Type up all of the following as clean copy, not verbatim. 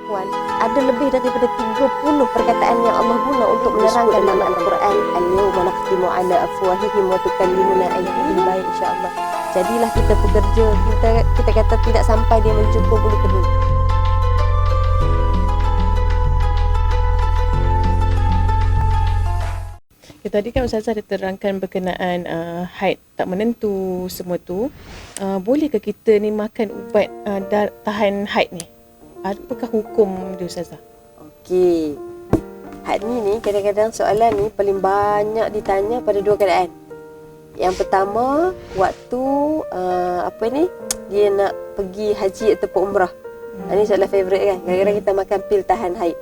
perempuan, ada lebih daripada 30 perkataan yang Allah guna untuk menerangkan dalam Al-Quran. Al-yawma nakhtimu ala afwahihim wa tukallimuna aydihim. Baik, insya-Allah. Jadilah kita pekerja, kita kata tidak sampai dia mencukur bulu kedua. Tadi kan Ustazah ada terangkan berkenaan haid tak menentu semua tu. Bolehkah kita ni makan ubat tahan haid ni? Apakah hukum dia Ustazah? Okey. Haid ni kadang-kadang soalan ni paling banyak ditanya pada dua keadaan. Yang pertama, waktu dia nak pergi haji ataupun umrah. Ini soalan favourite kan. Kadang-kadang kita makan pil tahan haid.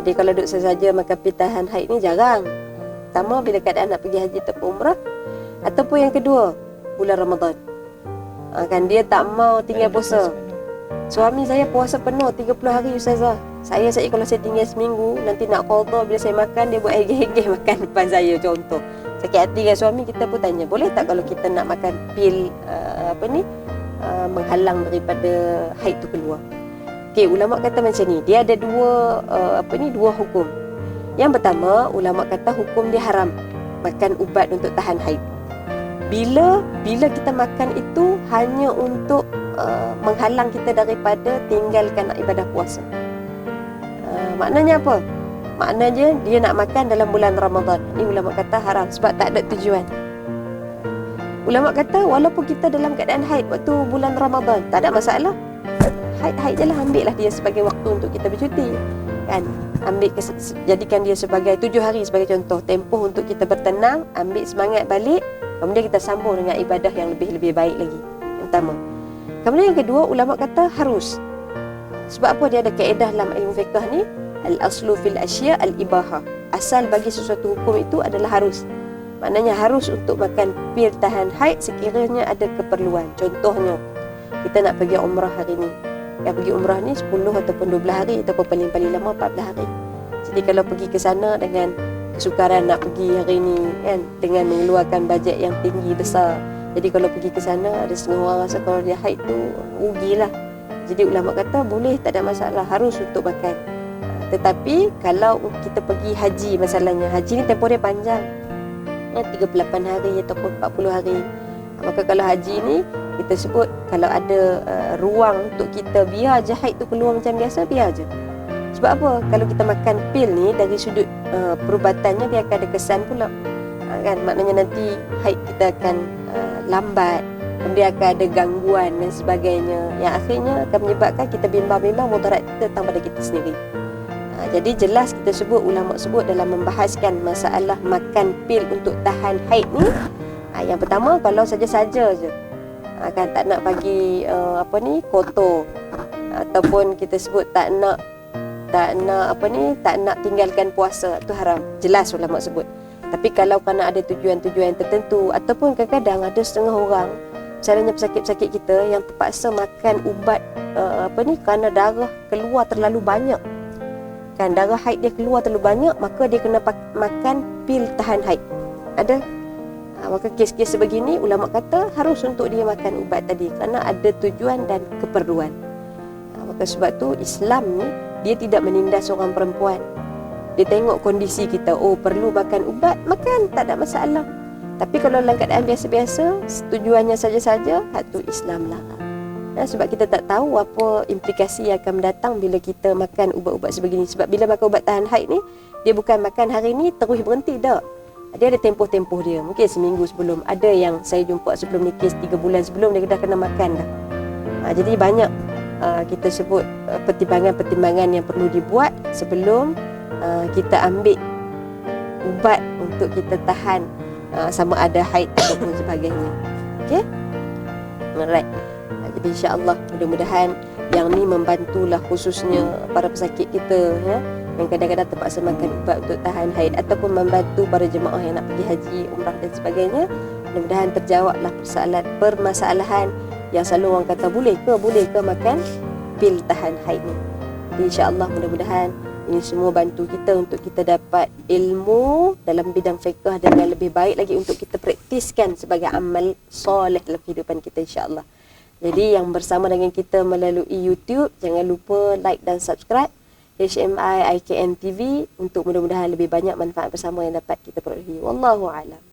Dia kalau duduk saja makan pil tahan haid ni jarang. Pertama, bila keadaan nak pergi haji ataupun umrah. Ataupun yang kedua, bulan Ramadan. Kan dia tak mau tinggal puasa. Suami saya puasa penuh 30 hari Ustazah. Saya kalau saya tinggal seminggu, nanti nak qada, bila saya makan, dia buat hegeh-hegeh makan depan saya, contoh. Sakit hati dengan suami, kita pun tanya, boleh tak kalau kita nak makan pil menghalang daripada haid tu keluar? Okey, ulama kata macam ni. Dia ada dua hukum. Yang pertama, ulama kata hukum dia haram makan ubat untuk tahan haid. Bila kita makan itu hanya untuk menghalang kita daripada tinggalkan ibadah puasa. Maknanya apa? Maknanya dia nak makan dalam bulan Ramadan. Ini ulama kata haram sebab tak ada tujuan. Ulama kata walaupun kita dalam keadaan haid waktu bulan Ramadan, tak ada masalah. Haid je lah, ambil lah dia sebagai waktu untuk kita bercuti. Kan? Jadikan dia sebagai 7 hari sebagai contoh, tempoh untuk kita bertenang, ambil semangat balik, kemudian kita sambung dengan ibadah yang lebih baik lagi. Yang pertama. Kemudian yang kedua, ulama kata harus. Sebab apa? Dia ada kaedah dalam ilmu fiqh ni, al-aslu fil asya' al-ibaha. Asal bagi sesuatu hukum itu adalah harus. Maknanya harus untuk makan pil tahan haid sekiranya ada keperluan. Contohnya, kita nak pergi umrah hari ni. Yang pergi umrah ni 10 ataupun 12 hari ataupun paling lama 14 hari. Jadi kalau pergi ke sana dengan kesukaran nak pergi hari ni kan, dengan mengeluarkan bajet yang tinggi besar. Jadi kalau pergi ke sana, ada setengah orang rasa kalau dia haid tu rugilah. Jadi ulama kata boleh, tak ada masalah, harus untuk makan. Tetapi kalau kita pergi haji, masalahnya haji ni tempoh dia panjang, 38 hari ataupun 40 hari. Maka kalau haji ni kita sebut kalau ada ruang untuk kita biar je haid tu keluar macam biasa, biar je. Sebab apa? Kalau kita makan pil ni dari sudut perubatannya, dia akan ada kesan pula. Kan? Maknanya nanti haid kita akan lambat, kemudian akan ada gangguan dan sebagainya, yang akhirnya akan menyebabkan kita bimbang-bimbang mudarat datang pada kita sendiri. Jadi jelas kita sebut, ulama sebut dalam membahaskan masalah makan pil untuk tahan haid ni, yang pertama kalau saja-saja je, kan tak nak bagi kotor, ataupun kita sebut tak nak tinggalkan puasa, tu haram. Jelas ulama sebut. Tapi kalau kerana ada tujuan-tujuan tertentu, ataupun kadang-kadang ada setengah orang, misalnya pesakit-pesakit kita yang terpaksa makan ubat kerana darah keluar terlalu banyak. Kan darah haid dia keluar terlalu banyak, maka dia kena makan pil tahan haid. Ada. Maka kes-kes sebegini ulama kata harus untuk dia makan ubat tadi kerana ada tujuan dan keperluan. Maka sebab tu Islam ni dia tidak menindas seorang perempuan. Dia tengok kondisi kita, perlu makan ubat, makan, tak ada masalah. Tapi kalau dalam keadaan biasa-biasa, tujuannya saja-saja, tu Islam larang. Sebab kita tak tahu apa implikasi yang akan mendatang bila kita makan ubat-ubat sebegini. Sebab bila makan ubat tahan haid ni, dia bukan makan hari ni terus berhenti, tak. Dia ada tempoh-tempoh dia. Mungkin seminggu sebelum. Ada yang saya jumpa sebelum nikah 3 bulan sebelum dia dah kena makan dah. Jadi banyak kita sebut pertimbangan-pertimbangan yang perlu dibuat sebelum kita ambil ubat untuk kita tahan sama ada haid ataupun sebagainya. Okey? Alright. Jadi insya-Allah mudah-mudahan yang ni membantulah khususnya para pesakit kita yang kadang-kadang terpaksa makan ubat untuk tahan haid, ataupun membantu para jemaah yang nak pergi haji, umrah dan sebagainya. Mudah-mudahan terjawablah permasalahan yang selalu orang kata boleh ke makan pil tahan haid ni. Jadi insya-Allah mudah-mudahan ini semua bantu kita untuk kita dapat ilmu dalam bidang fiqh dengan lebih baik lagi untuk kita praktiskan sebagai amal soleh dalam kehidupan kita insya-Allah. Jadi yang bersama dengan kita melalui YouTube, jangan lupa like dan subscribe HMI IKN TV untuk mudah-mudahan lebih banyak manfaat bersama yang dapat kita perolehi. Wallahu a'lam.